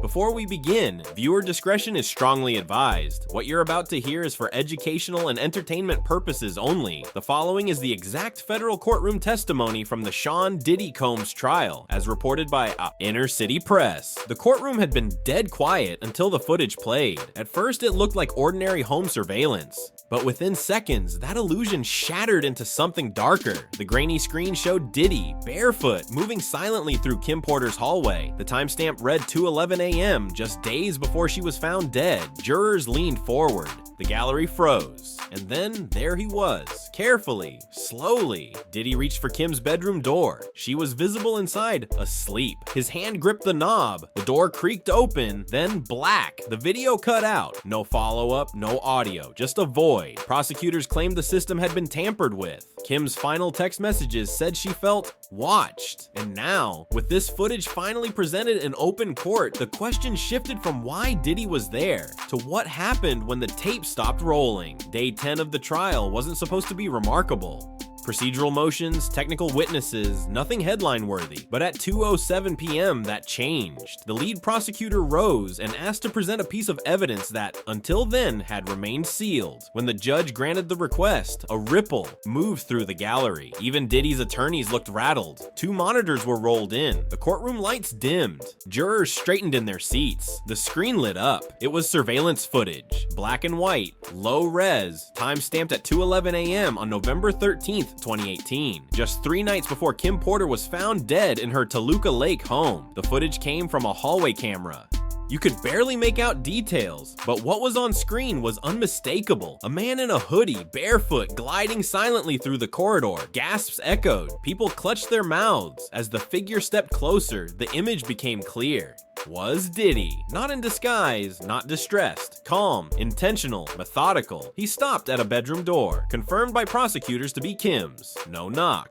Before we begin, viewer discretion is strongly advised. What you're about to hear is for educational and entertainment purposes only. The following is the exact federal courtroom testimony from the Sean Diddy Combs trial, as reported by Inner City Press. The courtroom had been dead quiet until the footage played. At first, it looked like ordinary home surveillance. But within seconds, that illusion shattered into something darker. The grainy screen showed Diddy, barefoot, moving silently through Kim Porter's hallway. The timestamp read 2:11 a.m., just days before she was found dead. Jurors leaned forward. The gallery froze. And then there he was, carefully, slowly. Diddy reached for Kim's bedroom door. She was visible inside, asleep. His hand gripped the knob. The door creaked open, then black. The video cut out. No follow-up, no audio, just a void. Prosecutors claimed the system had been tampered with. Kim's final text messages said she felt watched. And now, with this footage finally presented in open court, the question shifted from why Diddy was there to what happened when the tape stopped rolling. Day 10 of the trial wasn't supposed to be remarkable. Procedural motions, technical witnesses, nothing headline-worthy. But at 2:07 p.m., that changed. The lead prosecutor rose and asked to present a piece of evidence that, until then, had remained sealed. When the judge granted the request, a ripple moved through the gallery. Even Diddy's attorneys looked rattled. 2 monitors were rolled in. The courtroom lights dimmed. Jurors straightened in their seats. The screen lit up. It was surveillance footage, black and white, low res, time-stamped at 2:11 a.m. on November 13th, 2018, just 3 nights before Kim Porter was found dead in her Toluca Lake home. The footage came from a hallway camera. You could barely make out details, but what was on screen was unmistakable. A man in a hoodie, barefoot, gliding silently through the corridor. Gasps echoed. People clutched their mouths. As the figure stepped closer, the image became clear. Was Diddy. Not in disguise, not distressed, calm, intentional, methodical. He stopped at a bedroom door, confirmed by prosecutors to be Kim's. No knock.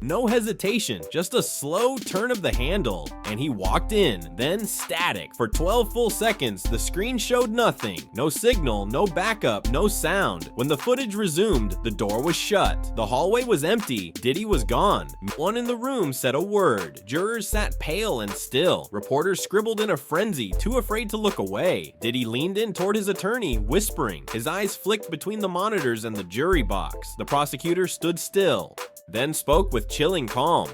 No hesitation, just a slow turn of the handle, and he walked in, then static. For 12 full seconds, the screen showed nothing. No signal, no backup, no sound. When the footage resumed, the door was shut. The hallway was empty. Diddy was gone. No one in the room said a word. Jurors sat pale and still. Reporters scribbled in a frenzy, too afraid to look away. Diddy leaned in toward his attorney, whispering. His eyes flicked between the monitors and the jury box. The prosecutor stood still, then spoke with chilling calm.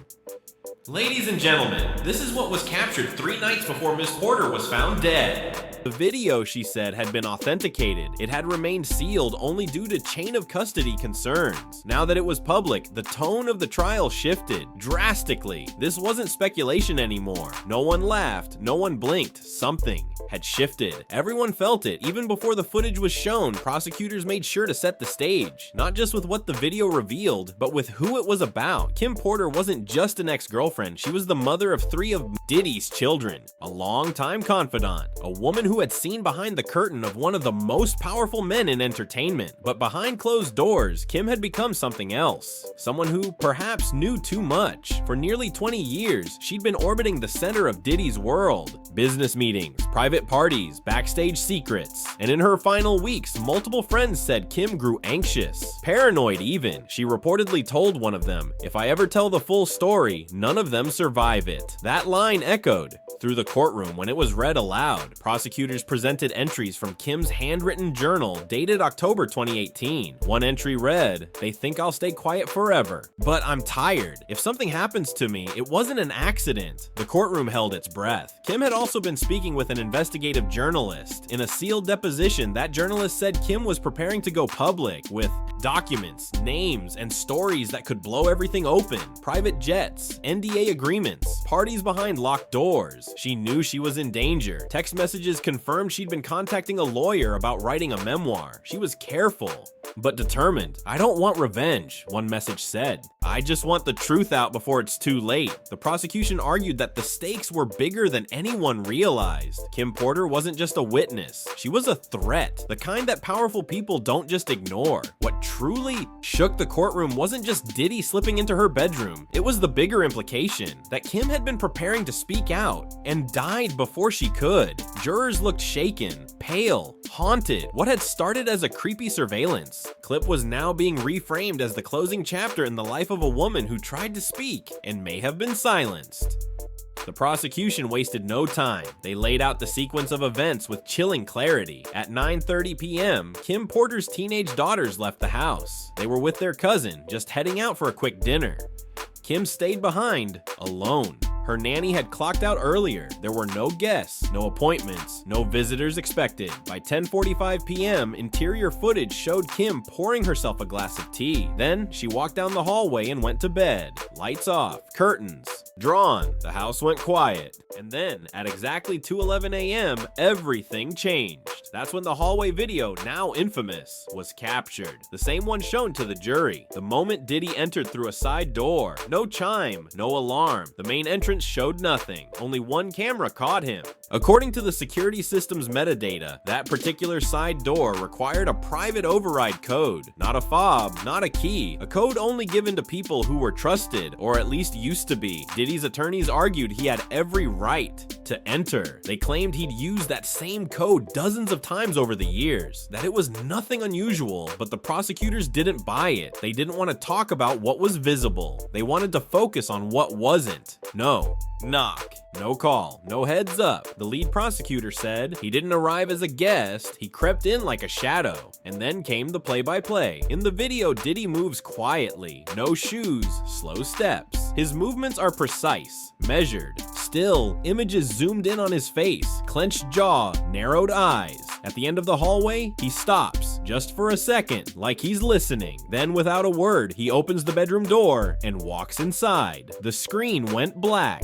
Ladies and gentlemen, this is what was captured 3 nights before Miss Porter was found dead. The video, she said, had been authenticated. It had remained sealed only due to chain of custody concerns. Now that it was public, the tone of the trial shifted drastically. This wasn't speculation anymore. No one laughed, no one blinked. Something had shifted. Everyone felt it. Even before the footage was shown, prosecutors made sure to set the stage. Not just with what the video revealed, but with who it was about. Kim Porter wasn't just an ex-girlfriend. She was the mother of 3 of Diddy's children, a longtime confidant, a woman who had seen behind the curtain of one of the most powerful men in entertainment. But behind closed doors, Kim had become something else. Someone who perhaps knew too much. For nearly 20 years, she'd been orbiting the center of Diddy's world. Business meetings, private parties, backstage secrets. And in her final weeks, multiple friends said Kim grew anxious, paranoid even. She reportedly told one of them, "If I ever tell the full story, none of them survive it." That line echoed through the courtroom when it was read aloud. Prosecutors presented entries from Kim's handwritten journal dated October 2018. One entry read, "They think I'll stay quiet forever, but I'm tired. If something happens to me, it wasn't an accident." The courtroom held its breath. Kim had also been speaking with an investigative journalist. In a sealed deposition, that journalist said Kim was preparing to go public with documents, names, and stories that could blow everything open. Private jets, NDA agreements, parties behind locked doors. She knew she was in danger. Text messages confirmed she'd been contacting a lawyer about writing a memoir. She was careful, but determined. "I don't want revenge," one message said. "I just want the truth out before it's too late." The prosecution argued that the stakes were bigger than anyone realized. Kim Porter wasn't just a witness. She was a threat, the kind that powerful people don't just ignore. What truly shook the courtroom wasn't just Diddy slipping into her bedroom. It was the bigger implication that Kim had been preparing to speak out and died before she could. Jurors looked shaken, pale, haunted. What had started as a creepy surveillance clip was now being reframed as the closing chapter in the life of a woman who tried to speak and may have been silenced. The prosecution wasted no time. They laid out the sequence of events with chilling clarity. At 9:30 p.m., Kim Porter's teenage daughters left the house. They were with their cousin, just heading out for a quick dinner. Kim stayed behind, alone. Her nanny had clocked out earlier. There were no guests, no appointments, no visitors expected. By 10:45 p.m., interior footage showed Kim pouring herself a glass of tea. Then she walked down the hallway and went to bed. Lights off, curtains drawn. The house went quiet. And then, at exactly 2:11 a.m., everything changed. That's when the hallway video, now infamous, was captured. The same one shown to the jury. The moment Diddy entered through a side door. No chime, no alarm. The main entrance showed nothing. Only one camera caught him. According to the security system's metadata, that particular side door required a private override code. Not a fob, not a key. A code only given to people who were trusted, or at least used to be. Diddy's attorneys argued he had every right to enter. They claimed he'd used that same code dozens of times over the years, that it was nothing unusual, but the prosecutors didn't buy it. They didn't want to talk about what was visible. They wanted to focus on what wasn't. No knock, no call, no heads up. The lead prosecutor said he didn't arrive as a guest, he crept in like a shadow. And then came the play-by-play. In the video, Diddy moves quietly. No shoes, slow steps. His movements are precise, measured. Still, images zoomed in on his face, clenched jaw, narrowed eyes. At the end of the hallway, he stops, just for a second, like he's listening. Then, without a word, he opens the bedroom door and walks inside. The screen went black.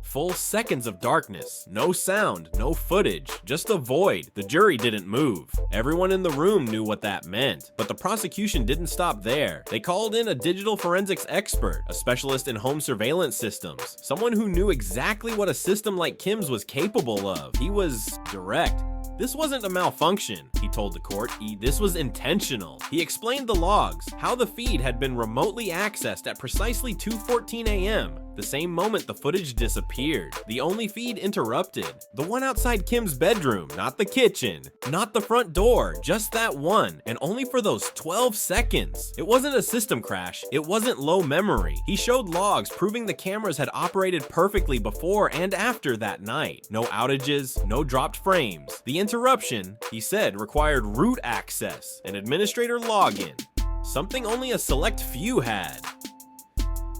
Full seconds of darkness. No sound, no footage, just a void. The jury didn't move. Everyone in the room knew what that meant. But the prosecution didn't stop there. They called in a digital forensics expert, a specialist in home surveillance systems, someone who knew exactly what a system like Kim's was capable of. He was direct. This wasn't a malfunction, he told the court. This was intentional. He explained the logs, how the feed had been remotely accessed at precisely 2:14 a.m., the same moment the footage disappeared. The only feed interrupted. The one outside Kim's bedroom, not the kitchen, not the front door, just that one, and only for those 12 seconds. It wasn't a system crash, it wasn't low memory. He showed logs proving the cameras had operated perfectly before and after that night. No outages, no dropped frames. The interruption, he said, required root access, an administrator login, something only a select few had.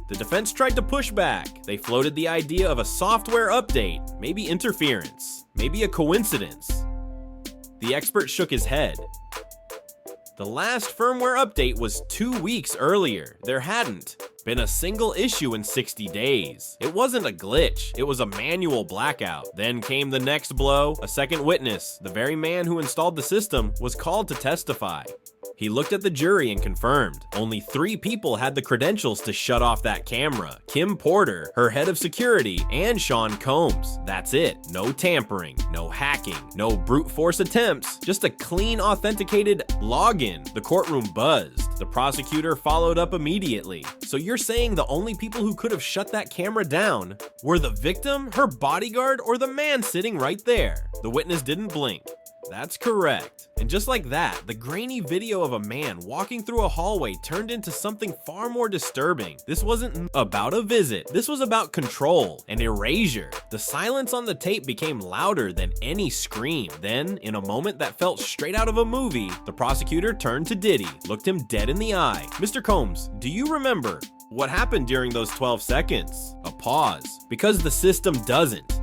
The defense tried to push back. They floated the idea of a software update, maybe interference, maybe a coincidence. The expert shook his head. The last firmware update was 2 weeks earlier. There hadn't been a single issue in 60 days. It wasn't a glitch, it was a manual blackout. Then came the next blow. A second witness, the very man who installed the system, was called to testify. He looked at the jury and confirmed. Only 3 people had the credentials to shut off that camera. Kim Porter, her head of security, and Sean Combs. That's it. No tampering, no hacking, no brute force attempts, just a clean, authenticated login. The courtroom buzzed. The prosecutor followed up immediately. So you're saying the only people who could have shut that camera down were the victim, her bodyguard, or the man sitting right there? The witness didn't blink. That's correct. And just like that, the grainy video of a man walking through a hallway turned into something far more disturbing. This wasn't about a visit. This was about control and erasure. The silence on the tape became louder than any scream. Then, in a moment that felt straight out of a movie, the prosecutor turned to Diddy, looked him dead in the eye. Mr. Combs, do you remember what happened during those 12 seconds? A pause. Because the system doesn't.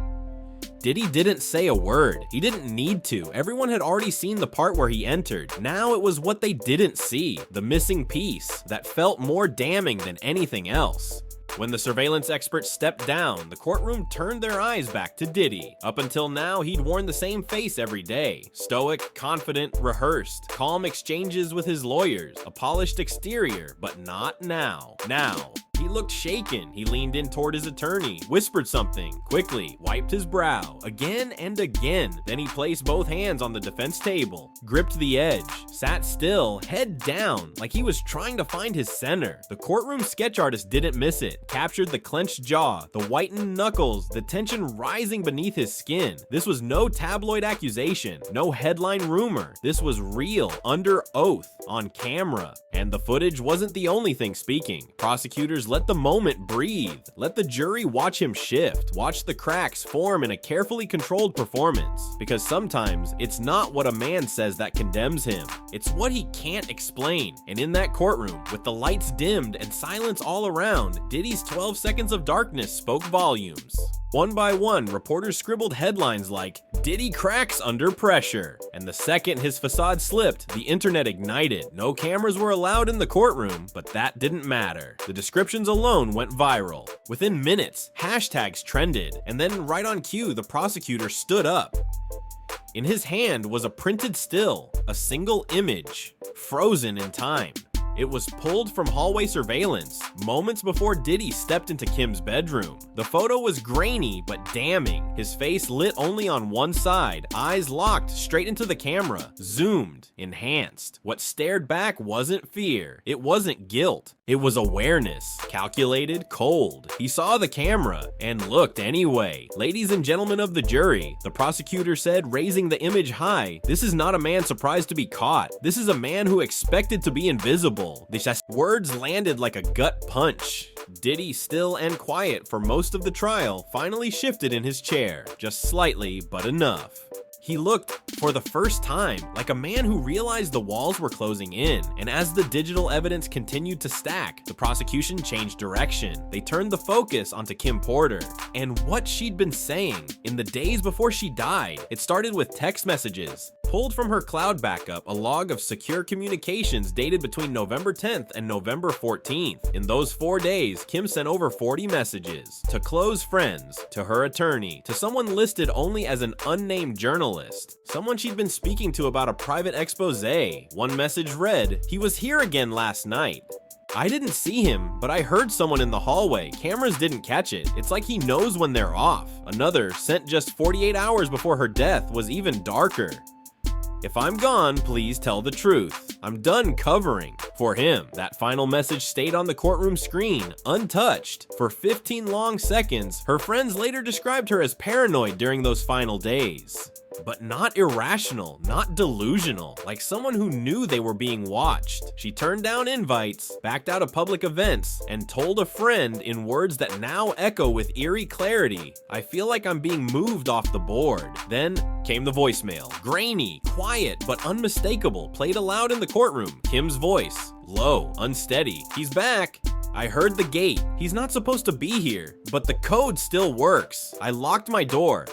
Diddy didn't say a word. He didn't need to. Everyone had already seen the part where he entered. Now it was what they didn't see, the missing piece, that felt more damning than anything else. When the surveillance expert stepped down, the courtroom turned their eyes back to Diddy. Up until now, he'd worn the same face every day. Stoic, confident, rehearsed, calm exchanges with his lawyers, a polished exterior, but not now. Now, he looked shaken. He leaned in toward his attorney, whispered something, quickly wiped his brow, again and again. Then he placed both hands on the defense table, gripped the edge, sat still, head down, like he was trying to find his center. The courtroom sketch artist didn't miss it, captured the clenched jaw, the whitened knuckles, the tension rising beneath his skin. This was no tabloid accusation, no headline rumor. This was real, under oath, on camera. And the footage wasn't the only thing speaking. Prosecutors let the moment breathe. Let the jury watch him shift, watch the cracks form in a carefully controlled performance. Because sometimes it's not what a man says that condemns him, it's what he can't explain. And in that courtroom, with the lights dimmed and silence all around, Diddy's 12 seconds of darkness spoke volumes. One by one, reporters scribbled headlines like, "Diddy cracks under pressure." And the second his facade slipped, the internet ignited. No cameras were allowed in the courtroom, but that didn't matter. The descriptions alone went viral. Within minutes, hashtags trended, and then right on cue, the prosecutor stood up. In his hand was a printed still, a single image, frozen in time. It was pulled from hallway surveillance, moments before Diddy stepped into Kim's bedroom. The photo was grainy but damning, his face lit only on one side, eyes locked straight into the camera, zoomed, enhanced. What stared back wasn't fear, it wasn't guilt, it was awareness, calculated, cold. He saw the camera and looked anyway. Ladies and gentlemen of the jury, the prosecutor said, raising the image high, this is not a man surprised to be caught. This is a man who expected to be invisible. The words landed like a gut punch. Diddy, still and quiet for most of the trial, finally shifted in his chair, just slightly, but enough. He looked, for the first time, like a man who realized the walls were closing in, and as the digital evidence continued to stack, the prosecution changed direction. They turned the focus onto Kim Porter, and what she'd been saying in the days before she died. It started with text messages, pulled from her cloud backup, a log of secure communications dated between November 10th and November 14th. In those 4 days, Kim sent over 40 messages, to close friends, to her attorney, to someone listed only as an unnamed journalist, someone she'd been speaking to about a private expose. One message read, "He was here again last night. I didn't see him, but I heard someone in the hallway. Cameras didn't catch it. It's like he knows when they're off." Another, sent just 48 hours before her death, was even darker. "If I'm gone, please tell the truth. I'm done covering." For him, that final message stayed on the courtroom screen, untouched, for 15 long seconds. Her friends later described her as paranoid during those final days. But not irrational, not delusional, like someone who knew they were being watched. She turned down invites, backed out of public events, and told a friend in words that now echo with eerie clarity, "I feel like I'm being moved off the board." Then came the voicemail, grainy, quiet, but unmistakable, played aloud in the courtroom. Kim's voice, low, unsteady. "He's back. I heard the gate. He's not supposed to be here, but the code still works. I locked my door.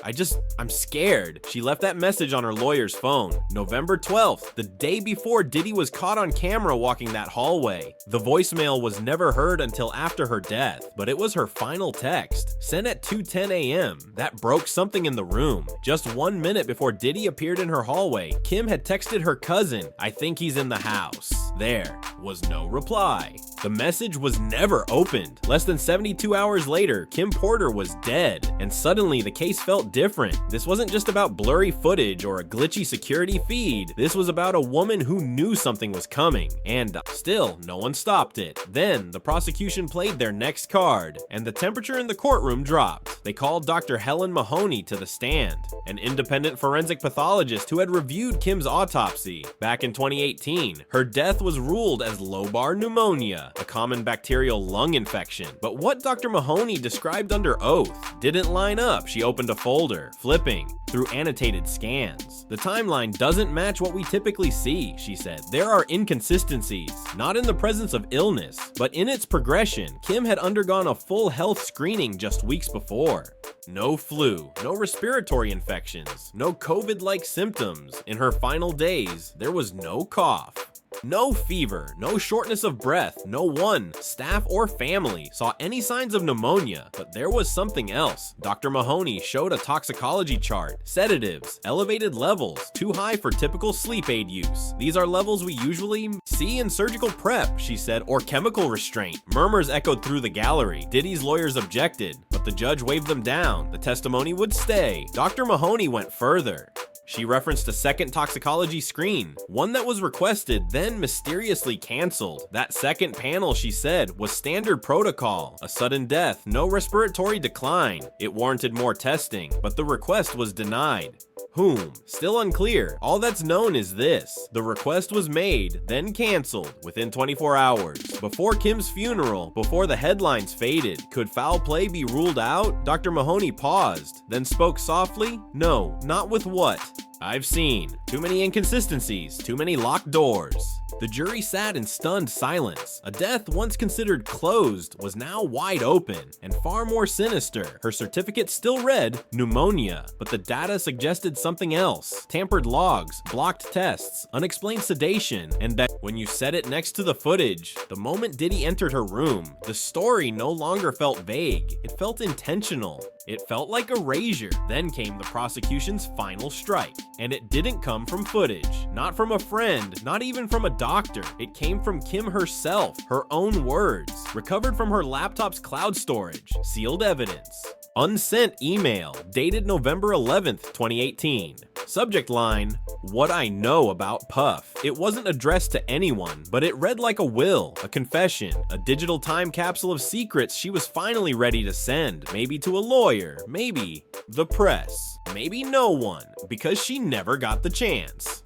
I'm scared." She left that message on her lawyer's phone. November 12th, the day before Diddy was caught on camera walking that hallway. The voicemail was never heard until after her death, but it was her final text, sent at 2:10 a.m. That broke something in the room. Just 1 minute before Diddy appeared in her hallway, Kim had texted her cousin, "I think he's in the house." There was no reply. The message was never opened. Less than 72 hours later, Kim Porter was dead, and suddenly the case felt different. This wasn't just about blurry footage or a glitchy security feed. This was about a woman who knew something was coming, and still, no one stopped it. Then, the prosecution played their next card, and the temperature in the courtroom dropped. They called Dr. Helen Mahoney to the stand, an independent forensic pathologist who had reviewed Kim's autopsy. Back in 2018, her death was ruled as lobar pneumonia, a common bacterial lung infection. But what Dr. Mahoney described under oath didn't line up. She opened a folder, flipping through annotated scans. "The timeline doesn't match what we typically see," she said. "There are inconsistencies, not in the presence of illness, but in its progression. Kim had undergone a full health screening just weeks before. No flu, no respiratory infections, no COVID-like symptoms. In her final days, there was no cough. No fever, no shortness of breath. No one, staff or family, saw any signs of pneumonia, but there was something else." Dr. Mahoney showed a toxicology chart, sedatives, elevated levels, too high for typical sleep aid use. "These are levels we usually see in surgical prep," she said, "or chemical restraint." Murmurs echoed through the gallery. Diddy's lawyers objected, but the judge waved them down. The testimony would stay. Dr. Mahoney went further. She referenced a second toxicology screen, one that was requested, then mysteriously canceled. That second panel, she said, was standard protocol. A sudden death, no respiratory decline. It warranted more testing, but the request was denied. Whom? Still unclear. All that's known is this: the request was made, then canceled within 24 hours. Before Kim's funeral, before the headlines faded, could foul play be ruled out? Dr. Mahoney paused, then spoke softly. No, not with what I've seen. Too many inconsistencies, too many locked doors. The jury sat in stunned silence. A death once considered closed was now wide open, and far more sinister. Her certificate still read pneumonia, but the data suggested something else. Tampered logs, blocked tests, unexplained sedation, and that when you set it next to the footage, the moment Diddy entered her room, the story no longer felt vague. It felt intentional. It felt like erasure. Then came the prosecution's final strike, and it didn't come from footage, not from a friend, not even from a doctor. It came from Kim herself, her own words, recovered from her laptop's cloud storage, sealed evidence. Unsent email, dated November 11th, 2018. Subject line, what I know about Puff. It wasn't addressed to anyone, but it read like a will, a confession, a digital time capsule of secrets she was finally ready to send, maybe to a lawyer, maybe the press, maybe no one, because she never got the chance.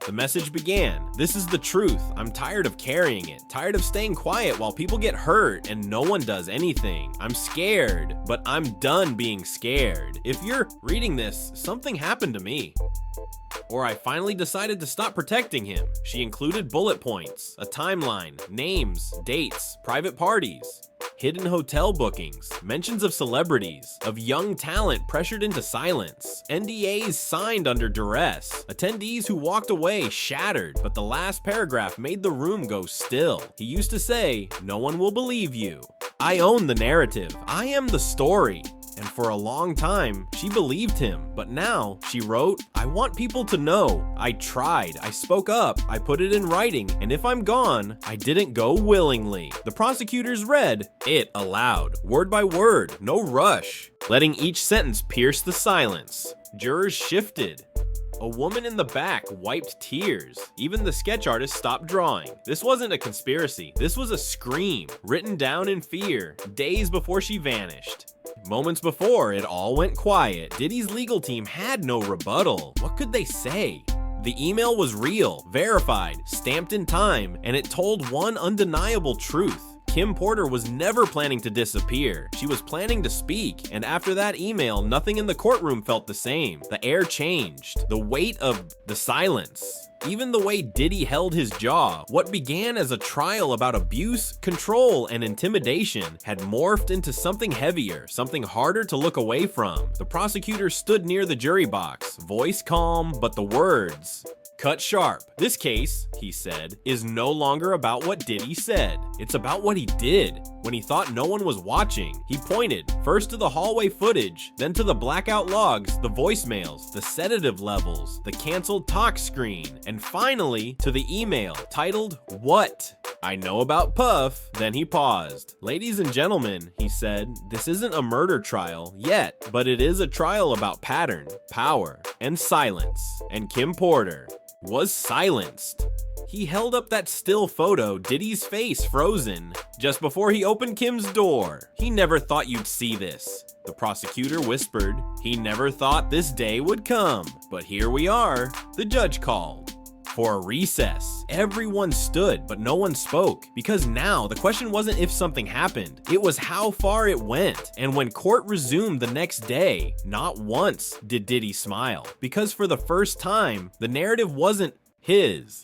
The message began, this is the truth. I'm tired of carrying it, tired of staying quiet while people get hurt and no one does anything. I'm scared, but I'm done being scared. If you're reading this, something happened to me. Or I finally decided to stop protecting him. She included bullet points, a timeline, names, dates, private parties, hidden hotel bookings, mentions of celebrities, of young talent pressured into silence, NDAs signed under duress, attendees who walked away shattered, but the last paragraph made the room go still. He used to say, no one will believe you. I own the narrative. I am the story. And for a long time, she believed him. But now, she wrote, I want people to know. I tried, I spoke up, I put it in writing, and if I'm gone, I didn't go willingly. The prosecutors read it aloud, word by word, no rush, letting each sentence pierce the silence. Jurors shifted. A woman in the back wiped tears. Even the sketch artist stopped drawing. This wasn't a conspiracy. This was a scream, written down in fear, days before she vanished. Moments before it all went quiet, Diddy's legal team had no rebuttal. What could they say? The email was real, verified, stamped in time, and it told one undeniable truth. Kim Porter was never planning to disappear. She was planning to speak, and after that email, nothing in the courtroom felt the same. The air changed. The weight of the silence. Even the way Diddy held his jaw, what began as a trial about abuse, control, and intimidation had morphed into something heavier, something harder to look away from. The prosecutor stood near the jury box, voice calm, but the words cut sharp. This case, he said, is no longer about what Diddy said. It's about what he did. When he thought no one was watching, he pointed first to the hallway footage, then to the blackout logs, the voicemails, the sedative levels, the canceled talk screen, and finally to the email titled, What I Know About Puff. Then he paused. Ladies and gentlemen, he said, this isn't a murder trial yet, but it is a trial about pattern, power, and silence. And Kim Porter was silenced. He held up that still photo, Diddy's face frozen, just before he opened Kim's door. He never thought you'd see this. The prosecutor whispered, he never thought this day would come. But here we are. The judge called for a recess. Everyone stood, but no one spoke, because now the question wasn't if something happened, it was how far it went. And when court resumed the next day, not once did Diddy smile, because for the first time, the narrative wasn't his.